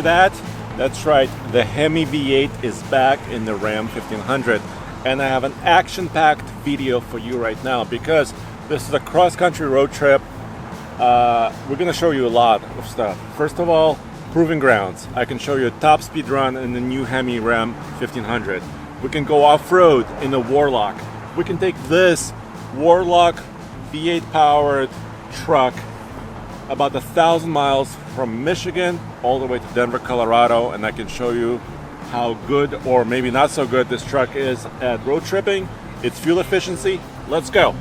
hear that? That's right, the HEMI V8 is back in the Ram 1500, and I have an action-packed video for you right now because this is a cross-country road trip. We're going to show you a lot of stuff. First of all, proving grounds. I can show you a top speed run in the new HEMI Ram 1500. We can go off-road in the Warlock. We can take this Warlock V8 powered truck about 1,000 miles from Michigan all the way to Denver, Colorado, and I can show you how good or maybe not so good this truck is at road tripping, its fuel efficiency. Let's go.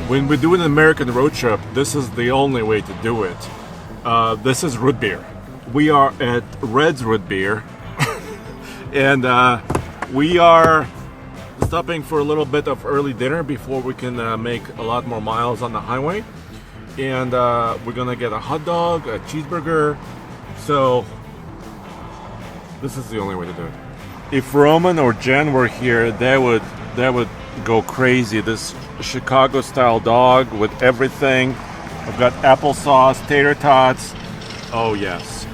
When we do an American road trip, this is the only way to do it. This is root beer. We are at Red's Root Beer, and we are stopping for a little bit of early dinner before we can make a lot more miles on the highway. And we're gonna get a hot dog, a cheeseburger. So this is the only way to do it. If Roman or Jen were here, they would go crazy. This Chicago style dog with everything. I've got applesauce, tater tots. Oh yes.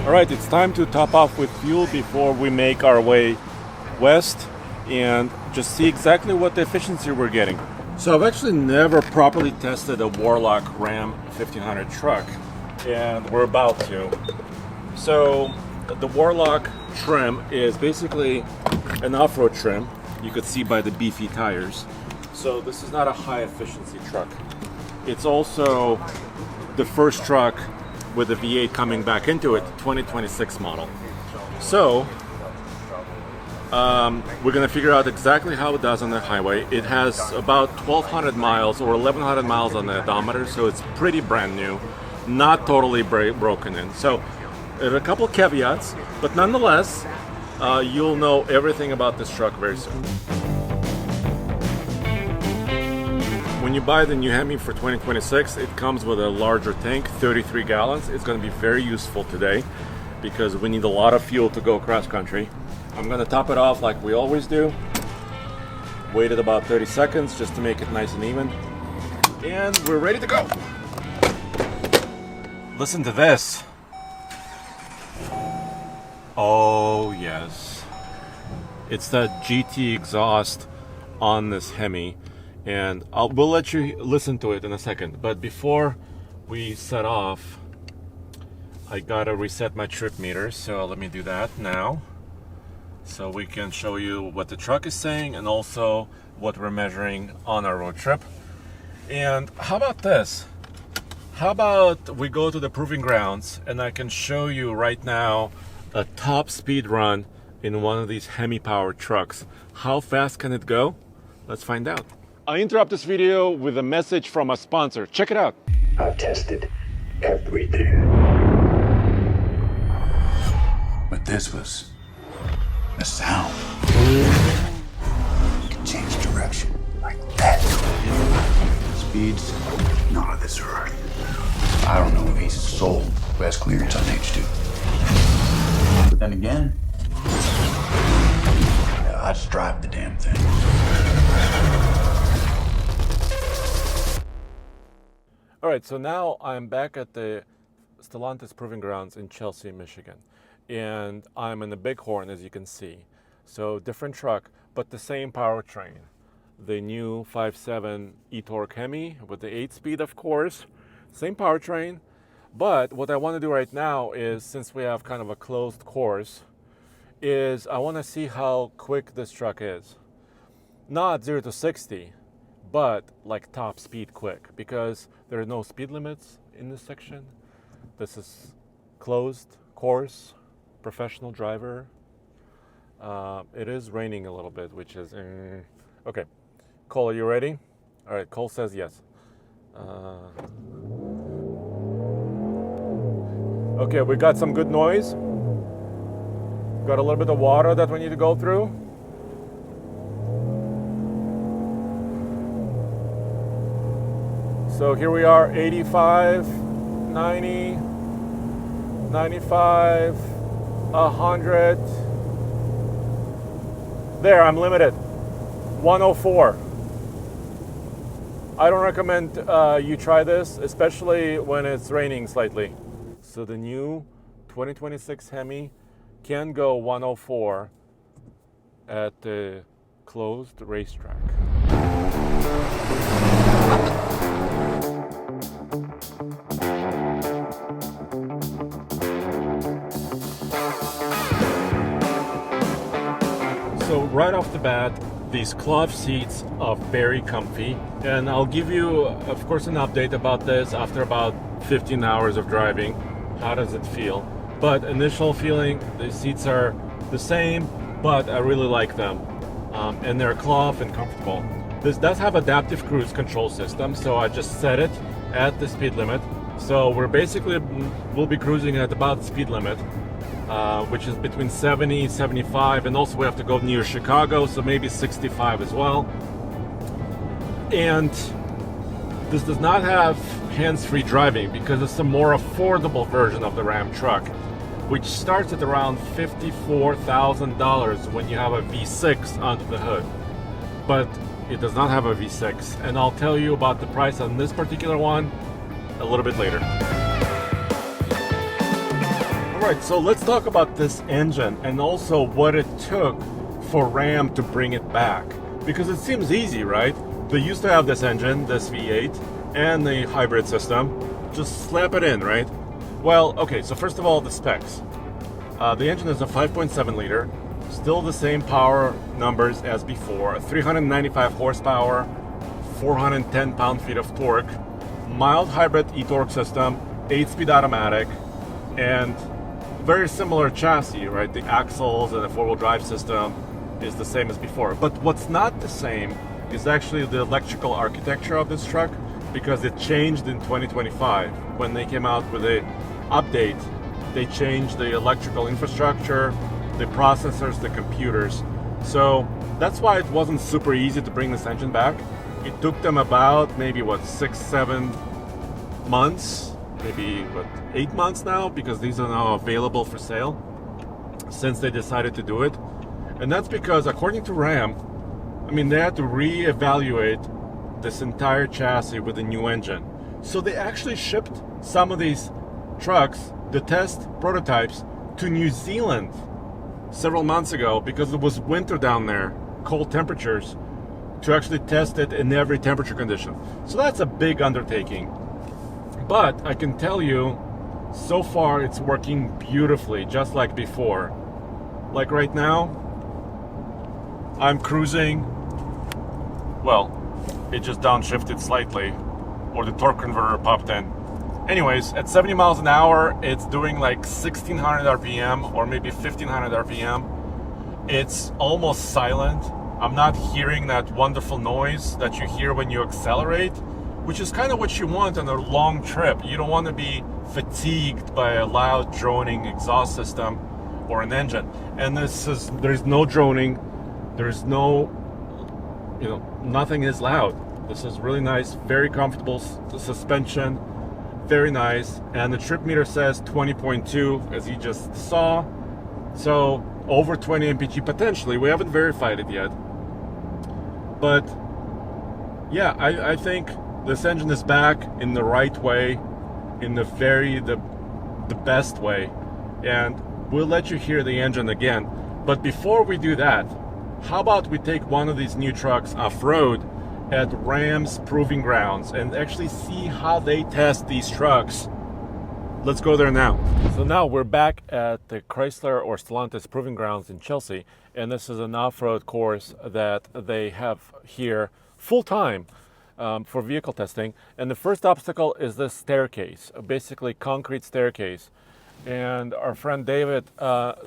All right, it's time to top off with fuel before we make our way west and just see exactly what the efficiency we're getting. So I've actually never properly tested a Warlock Ram 1500 truck, and we're about to. So the Warlock trim is basically an off-road trim. You could see by the beefy tires. So this is not a high efficiency truck. It's also the first truck with the V8 coming back into it, 2026 model. So we're gonna figure out exactly how it does on the highway. It has about 1,200 miles or 1,100 miles on the odometer, so it's pretty brand new, not totally broken in. So there are a couple caveats, but nonetheless, you'll know everything about this truck very soon. When you buy the new HEMI for 2026, it comes with a larger tank, 33 gallons. It's going to be very useful today because we need a lot of fuel to go cross country. I'm going to top it off like we always do. Waited about 30 seconds just to make it nice and even. And we're ready to go. Listen to this. Oh yes. It's that GT exhaust on this HEMI. And we'll let you listen to it in a second. But before we set off, I gotta reset my trip meter. So let me do that now. So we can show you what the truck is saying and also what we're measuring on our road trip. And how about this? How about we go to the proving grounds and I can show you right now a top speed run in one of these HEMI powered trucks. How fast can it go? Let's find out. I interrupt this video with a message from a sponsor. Check it out. I've tested everything. But this was a sound. You can change direction like that. Speeds not of this earth. I don't know if he's a soul who has clearance on H2. But then again, I just drive the damn thing. All right, so now I'm back at the Stellantis Proving Grounds in Chelsea, Michigan. And I'm in the Bighorn, as you can see. So different truck, but the same powertrain. The new 5.7 e-torque HEMI with the 8-speed, of course. Same powertrain. But what I want to do right now is, since we have kind of a closed course, is I want to see how quick this truck is. Not 0 to 60. But like top speed quick, because there are no speed limits in this section. This is closed course, professional driver. It is raining a little bit, which is okay. Cole, are you ready? All right, Cole says yes. Okay, we got some good noise. Got a little bit of water that we need to go through. So here we are, 85, 90, 95, 100. There, I'm limited. 104. I don't recommend you try this, especially when it's raining slightly. So the new 2026 HEMI can go 104 at the closed racetrack. So right off the bat, these cloth seats are very comfy, and I'll give you, of course, an update about this after about 15 hours of driving. How does it feel? But initial feeling, the seats are the same, but I really like them, and they're cloth and comfortable. This does have adaptive cruise control system, so I just set it at the speed limit. So we'll be cruising at about the speed limit, which is between 70, 75, and also we have to go near Chicago, so maybe 65 as well. And this does not have hands-free driving because it's a more affordable version of the Ram truck, which starts at around $54,000 when you have a V6 under the hood. But it does not have a V6, and I'll tell you about the price on this particular one a little bit later. Alright, so let's talk about this engine and also what it took for Ram to bring it back. Because it seems easy, right? They used to have this engine, this V8, and the hybrid system. Just slap it in, right? Well, okay, so first of all, the specs. The engine is a 5.7 liter, still the same power numbers as before, 395 horsepower, 410 pound-feet of torque, mild hybrid e-torque system, 8-speed automatic, and very similar chassis, right? The axles and the four-wheel drive system is the same as before. But what's not the same is actually the electrical architecture of this truck, because it changed in 2025 when they came out with an update. They changed the electrical infrastructure, the processors, the computers. So that's why it wasn't super easy to bring this engine back. It took them about maybe 6-7 months, maybe 8 months now, because these are now available for sale since they decided to do it. And that's because, according to Ram, they had to reevaluate this entire chassis with a new engine. So they actually shipped some of these trucks, the test prototypes, to New Zealand several months ago because it was winter down there, cold temperatures, to actually test it in every temperature condition. So that's a big undertaking. But I can tell you, so far it's working beautifully, just like before. Like right now, I'm cruising, well, it just downshifted slightly, or the torque converter popped in. Anyways, at 70 miles an hour, it's doing like 1600 RPM or maybe 1500 RPM. It's almost silent. I'm not hearing that wonderful noise that you hear when you accelerate, which is kind of what you want on a long trip. You don't want to be fatigued by a loud droning exhaust system or an engine. And there's no droning, there's no, nothing is loud. This is really nice, very comfortable suspension, very nice. And the trip meter says 20.2, as you just saw. So over 20 mpg potentially. We haven't verified it yet. But yeah, I think this engine is back in the right way, in the best way. And we'll let you hear the engine again. But before we do that, how about we take one of these new trucks off-road at Ram's Proving Grounds and actually see how they test these trucks. Let's go there now. So now we're back at the Chrysler or Stellantis Proving Grounds in Chelsea, and this is an off-road course that they have here full-time for vehicle testing. And the first obstacle is this staircase, basically concrete staircase. And our friend David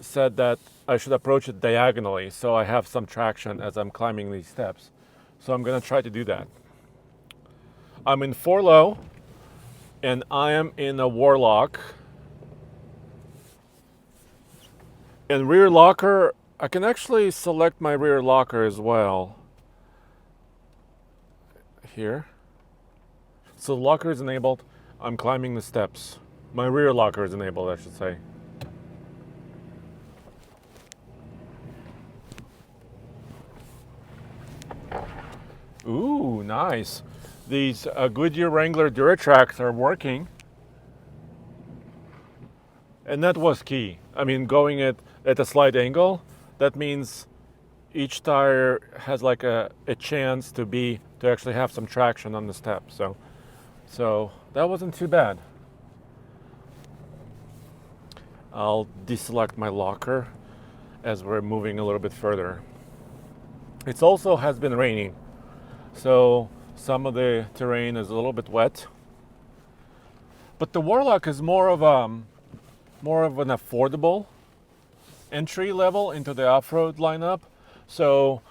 said that I should approach it diagonally so I have some traction as I'm climbing these steps. So I'm going to try to do that. I'm in 4-low and I am in a Warlock. And rear locker, I can actually select my rear locker as well. Here. So the locker is enabled. I'm climbing the steps. My rear locker is enabled, I should say. nice. These Goodyear Wrangler Duratracks are working. And that was key. I mean, going at a slight angle, that means each tire has like a chance to actually have some traction on the step. So that wasn't too bad. I'll deselect my locker as we're moving a little bit further. It also has been raining, so some of the terrain is a little bit wet. But the Warlock is more of an affordable entry level into the off-road lineup. So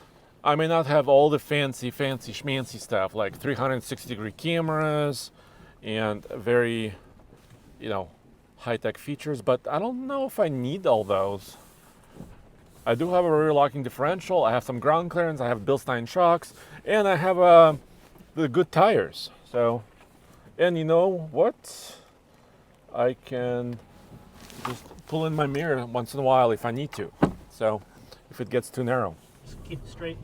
I may not have all the fancy schmancy stuff like 360-degree cameras and very, high-tech features, but I don't know if I need all those. I do have a rear locking differential, I have some ground clearance, I have Bilstein shocks, and I have the good tires. So, and you know what? I can just pull in my mirror once in a while if I need to. So, if it gets too narrow. Just keep it straight.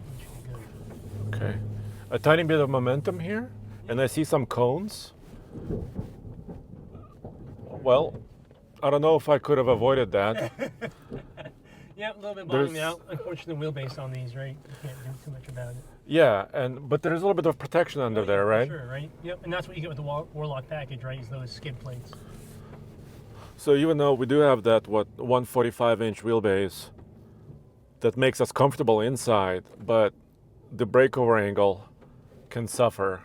Okay. A tiny bit of momentum here, and I see some cones. Well, I don't know if I could have avoided that. Yeah, a little bit bottoming out. Unfortunately, wheelbase on these, right? You can't do too much about it. Yeah, but there's a little bit of protection under there, right? Sure, right? Yep, and that's what you get with the Warlock package, right? Is those skid plates. So even though we do have that 145-inch wheelbase that makes us comfortable inside, but the breakover angle can suffer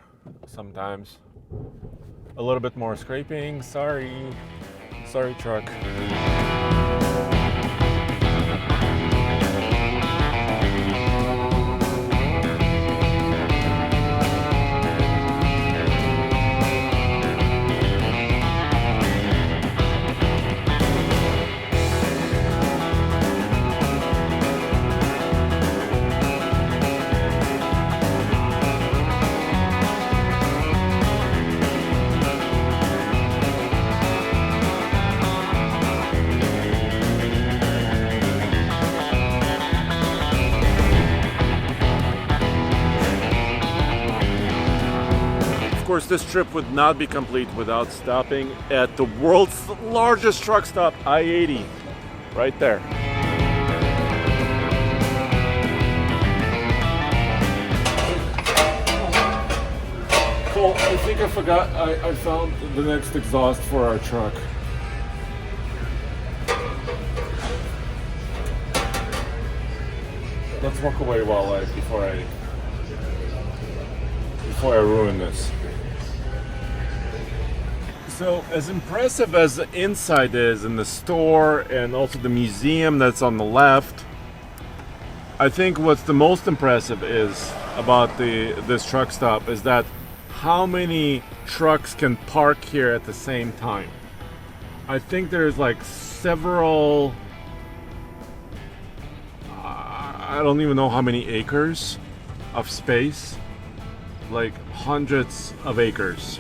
sometimes. A little bit more scraping. Sorry truck. Of course, this trip would not be complete without stopping at the world's largest truck stop, I-80, right there. Cole, I think I forgot, I found the next exhaust for our truck. Let's walk away before I ruin this. So as impressive as the inside is in the store and also the museum that's on the left, I think what's the most impressive is about this truck stop is that how many trucks can park here at the same time. I think there's like several, I don't even know how many acres of space, like hundreds of acres.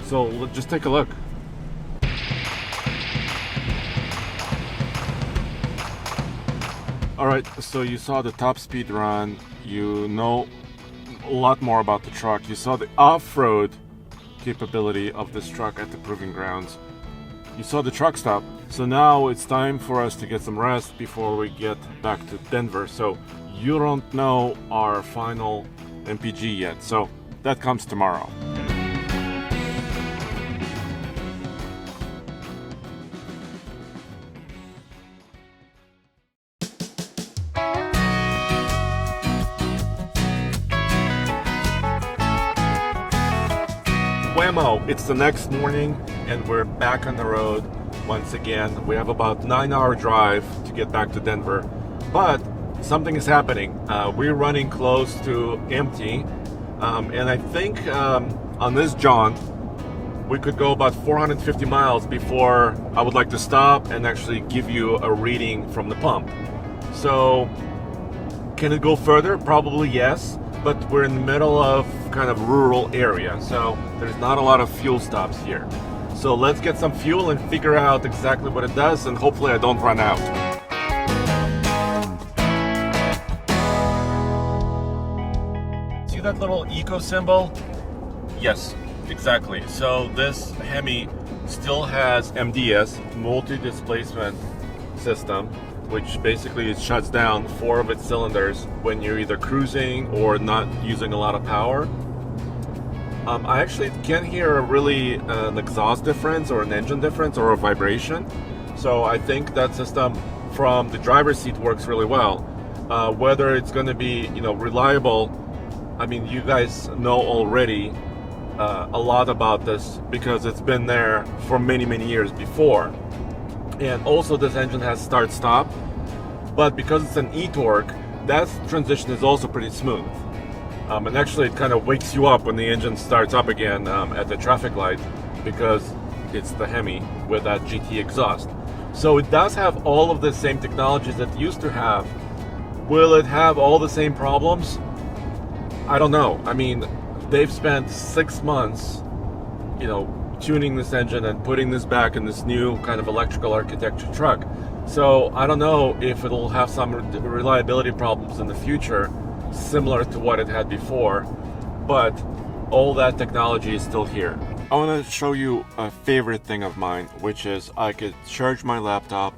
So just take a look. All right, so you saw the top speed run. You know a lot more about the truck. You saw the off-road capability of this truck at the Proving Grounds. You saw the truck stop. So now it's time for us to get some rest before we get back to Denver. So you don't know our final MPG yet. So that comes tomorrow. Whammo! It's the next morning and we're back on the road once again. We have about 9-hour drive to get back to Denver, but something is happening. We're running close to empty, and I think on this jaunt we could go about 450 miles before I would like to stop and actually give you a reading from the pump. So can it go further? Probably yes, but we're in the middle of kind of rural area, so there's not a lot of fuel stops here. So let's get some fuel and figure out exactly what it does, and hopefully I don't run out. that little eco symbol? Yes, exactly. So this Hemi still has MDS, multi-displacement system, which basically it shuts down 4 of its cylinders when you're either cruising or not using a lot of power. I actually can't hear really an exhaust difference or an engine difference or a vibration. So I think that system from the driver's seat works really well. Whether it's going to be, reliable, I mean, you guys know already a lot about this because it's been there for many, many years before. And also this engine has start-stop, but because it's an e-torque, that transition is also pretty smooth. And actually it kind of wakes you up when the engine starts up again at the traffic light because it's the Hemi with that GT exhaust. So it does have all of the same technologies that it used to have. Will it have all the same problems? I don't know. I mean, they've spent 6 months, tuning this engine and putting this back in this new kind of electrical architecture truck. So I don't know if it'll have some reliability problems in the future, similar to what it had before, but all that technology is still here. I want to show you a favorite thing of mine, which is I could charge my laptop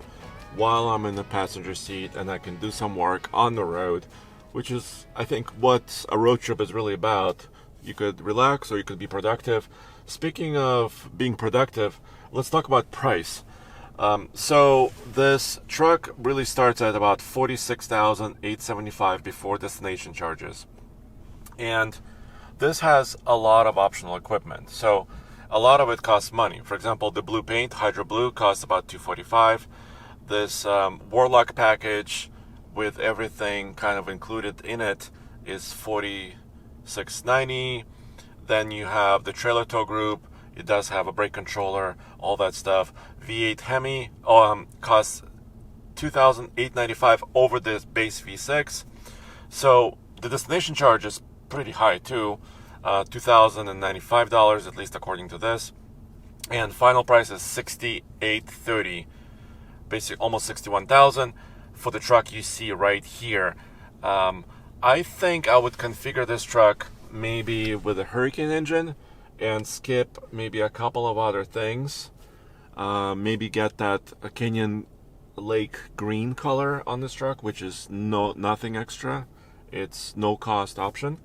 while I'm in the passenger seat and I can do some work on the road, which is, I think, what a road trip is really about. You could relax or you could be productive. Speaking of being productive, let's talk about price. So this truck really starts at about $46,875 before destination charges. And this has a lot of optional equipment. So a lot of it costs money. For example, the blue paint, Hydro Blue, costs about $245. This Warlock package with everything kind of included in it is $46.90. Then you have the trailer tow group. It does have a brake controller, all that stuff. V8 Hemi costs $2,895 over the base V6. So the destination charge is pretty high too, $2,095 at least according to this. And final price is $6,830, basically almost $61,000 for the truck you see right here. I think I would configure this truck maybe with a Hurricane engine and skip maybe a couple of other things. Maybe get that Canyon Lake green color on this truck, which is nothing extra. It's no cost option,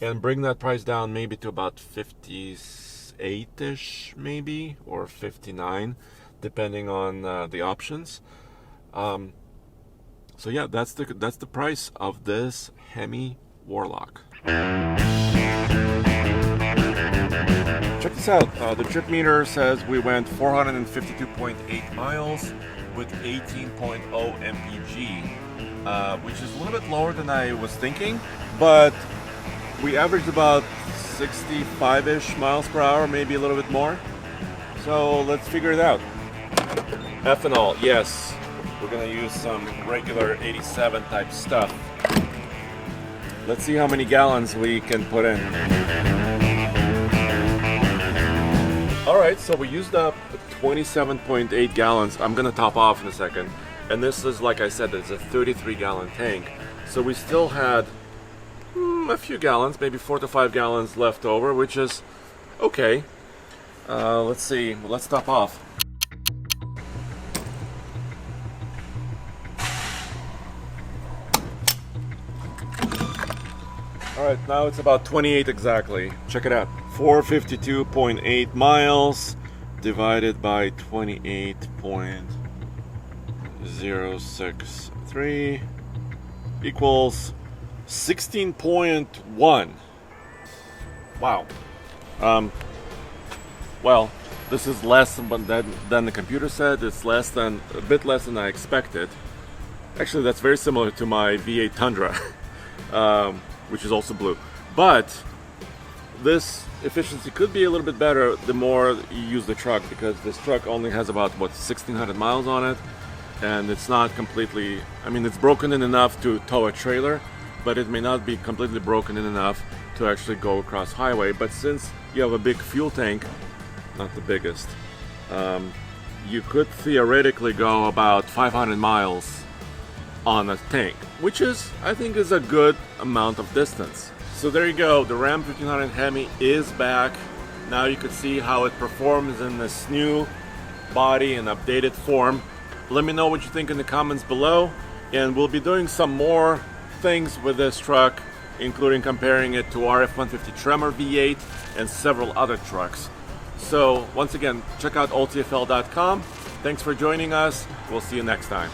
and bring that price down maybe to about 58-ish maybe, or 59, depending on the options. So yeah, that's the price of this Hemi Warlock. Check this out. The trip meter says we went 452.8 miles with 18.0 MPG, which is a little bit lower than I was thinking, but we averaged about 65-ish miles per hour, maybe a little bit more. So let's figure it out. Ethanol, yes. We're gonna use some regular 87 type stuff. Let's see how many gallons we can put in. Alright, so we used up 27.8 gallons. I'm gonna top off in a second. And this is, like I said, it's a 33 gallon tank. So we still had a few gallons, maybe 4 to 5 gallons left over, which is okay. Let's see, let's top off. Alright, now it's about 28 exactly. Check it out. 452.8 miles divided by 28.063 equals 16.1. Wow. Well, this is less than the computer said. It's a bit less than I expected. Actually, that's very similar to my V8 Tundra, which is also blue. But this efficiency could be a little bit better the more you use the truck, because this truck only has about 1,600 miles on it, and it's not completely, I mean, it's broken in enough to tow a trailer, but it may not be completely broken in enough to actually go across highway. But since you have a big fuel tank, not the biggest, you could theoretically go about 500 miles on a tank, which is, I think, is a good amount of distance. So there you go, the Ram 1500 Hemi is back. Now you can see how it performs in this new body and updated form. Let me know what you think in the comments below, and we'll be doing some more things with this truck, including comparing it to our F-150 Tremor V8 and several other trucks. So once again, check out alltfl.com. Thanks for joining us. We'll see you next time.